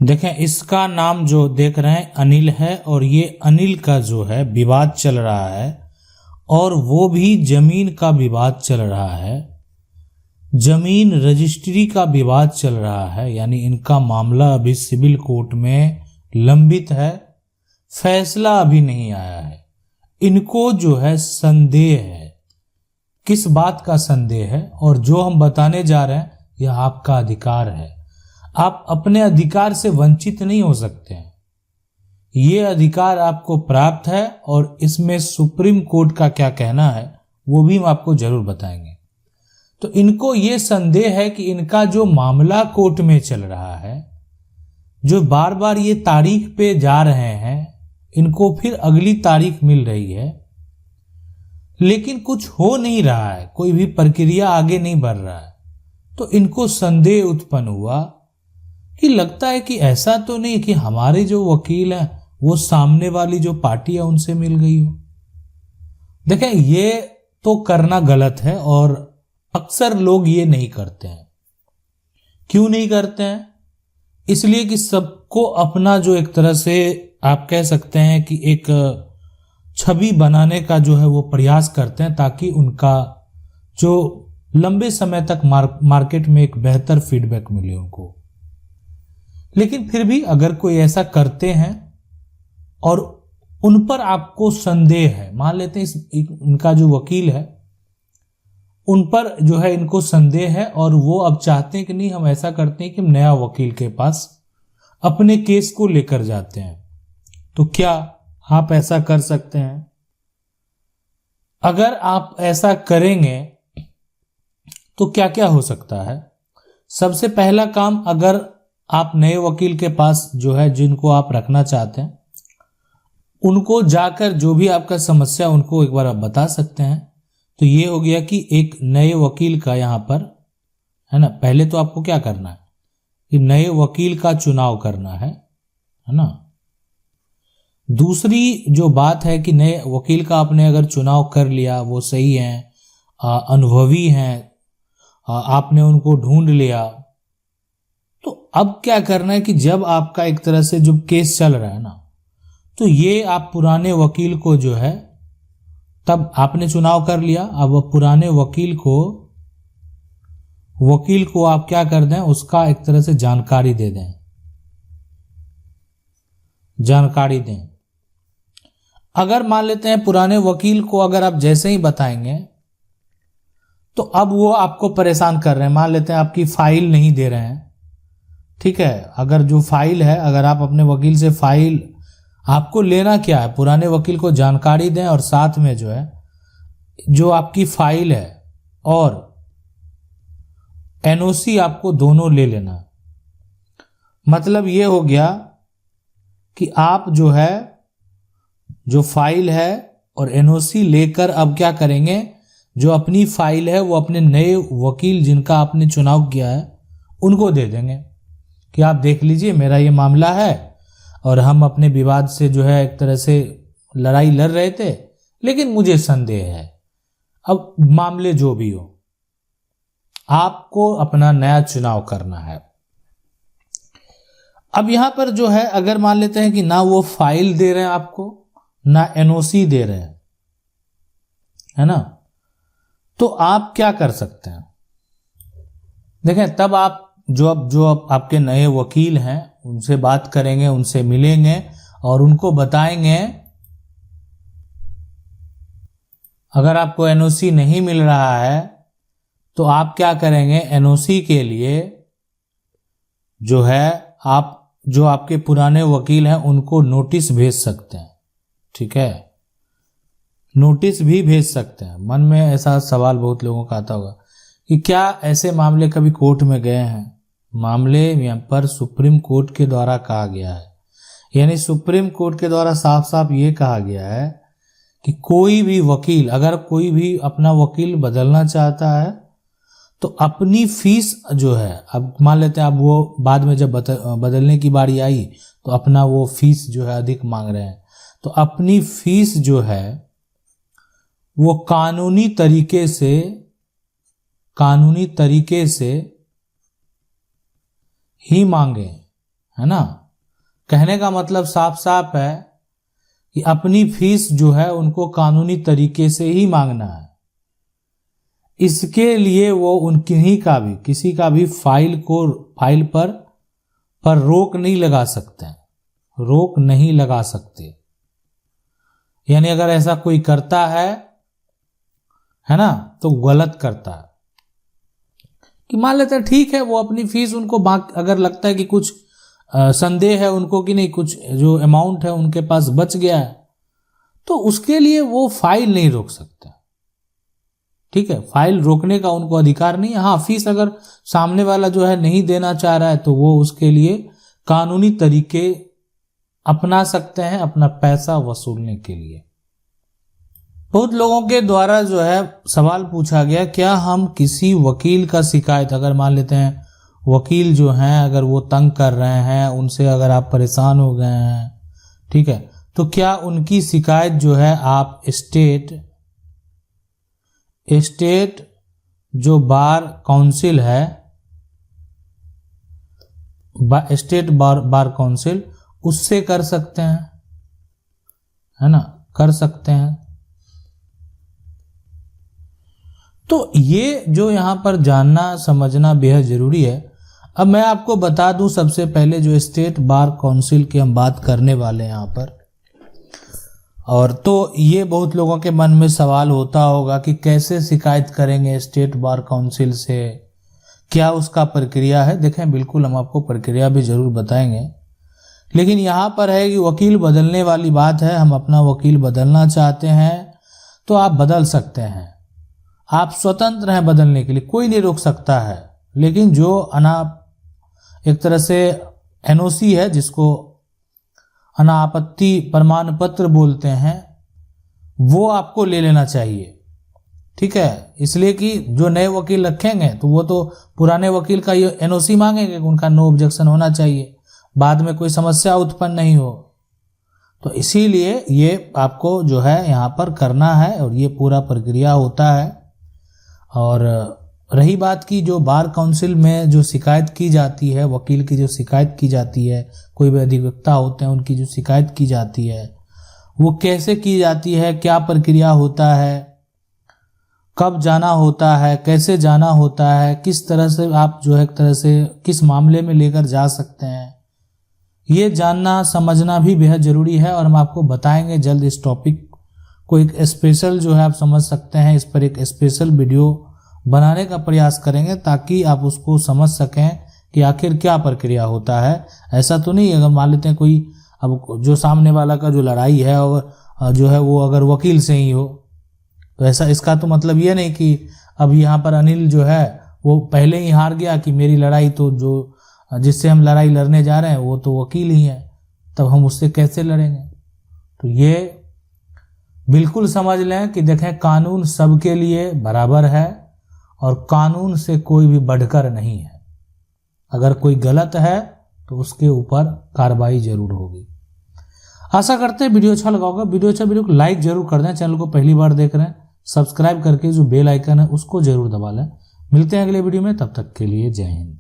देखें, इसका नाम जो देख रहे हैं अनिल है और ये अनिल का जो है विवाद चल रहा है और वो भी जमीन का विवाद चल रहा है, जमीन रजिस्ट्री का विवाद चल रहा है। यानी इनका मामला अभी सिविल कोर्ट में लंबित है, फैसला अभी नहीं आया है। इनको जो है संदेह है। किस बात का संदेह है? और जो हम बताने जा रहे हैं यह आपका अधिकार है। आप अपने अधिकार से वंचित नहीं हो सकते हैं। ये अधिकार आपको प्राप्त है और इसमें सुप्रीम कोर्ट का क्या कहना है वो भी हम आपको जरूर बताएंगे। तो इनको ये संदेह है कि इनका जो मामला कोर्ट में चल रहा है, जो बार बार ये तारीख पे जा रहे हैं, इनको फिर अगली तारीख मिल रही है, लेकिन कुछ हो नहीं रहा है, कोई भी प्रक्रिया आगे नहीं बढ़ रहा है। तो इनको संदेह उत्पन्न हुआ कि लगता है कि ऐसा तो नहीं कि हमारे जो वकील हैं वो सामने वाली जो पार्टी है उनसे मिल गई हो। देखें, ये तो करना गलत है और अक्सर लोग ये नहीं करते हैं। क्यों नहीं करते हैं? इसलिए कि सबको अपना जो एक तरह से आप कह सकते हैं कि एक छवि बनाने का जो है वो प्रयास करते हैं, ताकि उनका जो लंबे समय तक मार्केट में एक बेहतर फीडबैक मिले उनको। लेकिन फिर भी अगर कोई ऐसा करते हैं और उन पर आपको संदेह है, मान लेते हैं इनका जो वकील है उन पर जो है इनको संदेह है और वो अब चाहते हैं कि नहीं, हम ऐसा करते हैं कि हम नया वकील के पास अपने केस को लेकर जाते हैं। तो क्या आप ऐसा कर सकते हैं? अगर आप ऐसा करेंगे तो क्या क्या हो सकता है? सबसे पहला काम, अगर आप नए वकील के पास जो है जिनको आप रखना चाहते हैं उनको जाकर जो भी आपका समस्या उनको एक बार आप बता सकते हैं। तो ये हो गया कि एक नए वकील का यहाँ पर है ना, पहले तो आपको क्या करना है कि नए वकील का चुनाव करना है ना। दूसरी जो बात है कि नए वकील का आपने अगर चुनाव कर लिया, वो सही हैं, अनुभवी हैं, आपने उनको ढूंढ लिया, तो अब क्या करना है कि जब आपका एक तरह से जो केस चल रहा है ना, तो ये आप पुराने वकील को जो है, तब आपने चुनाव कर लिया, अब पुराने वकील को आप क्या कर दें, उसका एक तरह से जानकारी दे दें, जानकारी दें। अगर मान लेते हैं पुराने वकील को अगर आप जैसे ही बताएंगे तो अब वो आपको परेशान कर रहे हैं, मान लेते हैं आपकी फाइल नहीं दे रहे हैं, ठीक है। अगर जो फाइल है, अगर आप अपने वकील से फाइल, आपको लेना क्या है, पुराने वकील को जानकारी दें और साथ में जो है जो आपकी फाइल है और एनओसी आपको दोनों ले लेना। मतलब ये हो गया कि आप जो है जो फाइल है और एनओसी लेकर अब क्या करेंगे, जो अपनी फाइल है वो अपने नए वकील जिनका आपने चुनाव किया है उनको दे देंगे कि आप देख लीजिए मेरा ये मामला है और हम अपने विवाद से जो है एक तरह से लड़ाई लड़ रहे थे, लेकिन मुझे संदेह है। अब मामले जो भी हो, आपको अपना नया चुनाव करना है। अब यहां पर जो है अगर मान लेते हैं कि ना वो फाइल दे रहे हैं आपको, ना एनओसी दे रहे हैं, है ना, तो आप क्या कर सकते हैं? देखें, तब आप जो आपके नए वकील हैं उनसे बात करेंगे, उनसे मिलेंगे और उनको बताएंगे। अगर आपको एनओसी नहीं मिल रहा है तो आप क्या करेंगे, एनओसी के लिए जो है आप जो आपके पुराने वकील हैं उनको नोटिस भेज सकते हैं, ठीक है, नोटिस भी भेज सकते हैं। मन में ऐसा सवाल बहुत लोगों का आता होगा कि क्या ऐसे मामले कभी कोर्ट में गए हैं? मामले यहाँ पर सुप्रीम कोर्ट के द्वारा कहा गया है, यानी सुप्रीम कोर्ट के द्वारा साफ साफ ये कहा गया है कि कोई भी वकील, अगर कोई भी अपना वकील बदलना चाहता है तो अपनी फीस जो है, अब मान लेते हैं अब वो बाद में जब बदलने की बारी आई तो अपना वो फीस जो है अधिक मांग रहे हैं, तो अपनी फीस जो है वो कानूनी तरीके से ही मांगे, है ना। कहने का मतलब साफ साफ है कि अपनी फीस जो है उनको कानूनी तरीके से ही मांगना है। इसके लिए वो उनकी का भी किसी का भी फाइल पर रोक नहीं लगा सकते, रोक नहीं लगा सकते। यानी अगर ऐसा कोई करता है ना, तो गलत करता है। कि मान लेते हैं ठीक है, वो अपनी फीस उनको अगर लगता है कि कुछ संदेह है उनको कि नहीं, कुछ जो अमाउंट है उनके पास बच गया है, तो उसके लिए वो फाइल नहीं रोक सकते। ठीक है, फाइल रोकने का उनको अधिकार नहीं है। हाँ, फीस अगर सामने वाला जो है नहीं देना चाह रहा है तो वो उसके लिए कानूनी तरीके अपना सकते हैं अपना पैसा वसूलने के लिए। बहुत लोगों के द्वारा जो है सवाल पूछा गया, क्या हम किसी वकील का शिकायत, अगर मान लेते हैं वकील जो हैं अगर वो तंग कर रहे हैं, उनसे अगर आप परेशान हो गए हैं, ठीक है, तो क्या उनकी शिकायत जो है आप स्टेट जो बार काउंसिल है, स्टेट बार काउंसिल, उससे कर सकते हैं, है ना, कर सकते हैं। तो ये जो यहाँ पर जानना समझना बेहद जरूरी है। अब मैं आपको बता दूं, सबसे पहले जो स्टेट बार काउंसिल की हम बात करने वाले हैं यहाँ पर, और तो ये बहुत लोगों के मन में सवाल होता होगा कि कैसे शिकायत करेंगे स्टेट बार काउंसिल से, क्या उसका प्रक्रिया है। देखें, बिल्कुल हम आपको प्रक्रिया भी जरूर बताएंगे, लेकिन यहाँ पर है कि वकील बदलने वाली बात है। हम अपना वकील बदलना चाहते हैं तो आप बदल सकते हैं, आप स्वतंत्र हैं बदलने के लिए, कोई नहीं रोक सकता है। लेकिन जो एक तरह से एनओसी है, जिसको अनापत्ति प्रमाण पत्र बोलते हैं, वो आपको ले लेना चाहिए। ठीक है, इसलिए कि जो नए वकील रखेंगे तो वो तो पुराने वकील का ये एनओसी मांगेंगे, उनका नो ऑब्जेक्शन होना चाहिए, बाद में कोई समस्या उत्पन्न नहीं हो। तो इसीलिए ये आपको जो है यहाँ पर करना है और ये पूरा प्रक्रिया होता है। और रही बात की जो बार काउंसिल में जो शिकायत की जाती है, वकील की जो शिकायत की जाती है, कोई भी अधिवक्ता होते हैं उनकी जो शिकायत की जाती है, वो कैसे की जाती है, क्या प्रक्रिया होता है, कब जाना होता है, कैसे जाना होता है, किस तरह से आप जो है एक तरह से किस मामले में लेकर जा सकते हैं, ये जानना समझना भी बेहद जरूरी है। और हम आपको बताएंगे जल्द इस टॉपिक को, एक स्पेशल जो है आप समझ सकते हैं, इस पर एक स्पेशल वीडियो बनाने का प्रयास करेंगे ताकि आप उसको समझ सकें कि आखिर क्या प्रक्रिया होता है। ऐसा तो नहीं अगर मान लेते हैं कोई, अब जो सामने वाला का जो लड़ाई है और जो है वो अगर वकील से ही हो, तो ऐसा इसका तो मतलब ये नहीं कि अब यहाँ पर अनिल जो है वो पहले ही हार गया कि मेरी लड़ाई तो जो जिससे हम लड़ाई लड़ने जा रहे हैं वो तो वकील ही है, तब हम उससे कैसे लड़ेंगे। तो ये बिल्कुल समझ लें कि देखें, कानून सबके लिए बराबर है और कानून से कोई भी बढ़कर नहीं है। अगर कोई गलत है तो उसके ऊपर कार्रवाई जरूर होगी। आशा करते हैं वीडियो अच्छा लगा होगा। वीडियो को लाइक जरूर कर दें। चैनल को पहली बार देख रहे हैं, सब्सक्राइब करके जो बेल आइकन है उसको जरूर दबा लें। मिलते हैं अगले वीडियो में, तब तक के लिए जय हिंद।